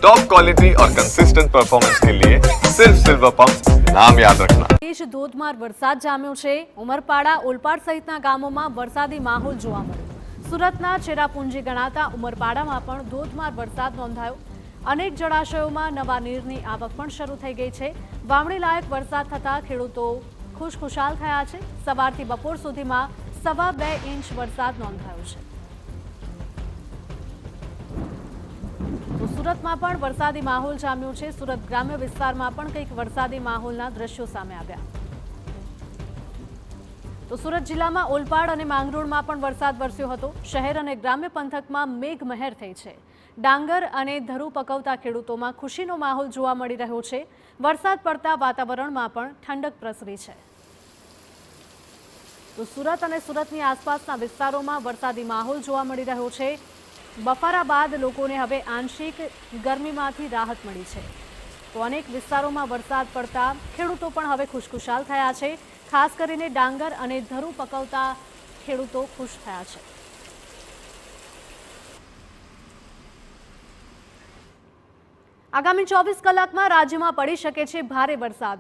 Top quality और consistent performance के लिए सिर्फ सिल्वर पंप नाम याद रखना। દેશ ધોધમાર વરસાદ જામ્યો છે। ઉમરપાડા ઓલપાડ સહિતના ગામોમાં વરસાદી માહોલ જોવા મળ્યો। સુરતના ચેરાપુંજી ગણાતા ઉમરપાડામાં પણ ધોધમાર વરસાદ નોંધાયો। અનેક જળાશયોમાં નવા નીરની આવક પણ શરૂ થઈ ગઈ છે। વાવણી લાયક વરસાદ થતા ખેડૂતો ખુશખુશાલ થયા છે। સવારથી બપોર સુધીમાં 2.25 ઇંચ વરસાદ નોંધાયો છે। તો સુરતમાં પણ વરસાદી માહોલ જામ્યો છે। સુરત ગ્રામ્ય વિસ્તારમાં પણ કંઈક વરસાદી માહોલના દ્રશ્યો સામે આવ્યા। તો સુરત જિલ્લામાં ઓલપાડ અને માંગરોળમાં પણ વરસાદ વરસ્યો હતો। શહેર અને ગ્રામ્ય પંથકમાં મેઘમહેર થઈ છે। ડાંગર અને ધરું પકવતા ખેડૂતોમાં ખુશીનો માહોલ જોવા મળી રહ્યો છે। વરસાદ પડતા વાતાવરણમાં પણ ઠંડક પ્રસરી છે। તો સુરત અને સુરતની આસપાસના વિસ્તારોમાં વરસાદી માહોલ જોવા મળી રહ્યો છે। બફારા બાદ લોકોને હવે આંશિક ગરમીમાંથી રાહત મળી છે। તો અનેક વિસ્તારોમાં વરસાદ પડતા ખેડૂતો પણ હવે ખુશખુશાલ થયા છે। ખાસ કરીને ડાંગર અને ધરું પકવતા ખેડૂતો ખુશ થયા છે। આગામી 24 કલાકમાં રાજ્યમાં પડી શકે છે ભારે વરસાદ।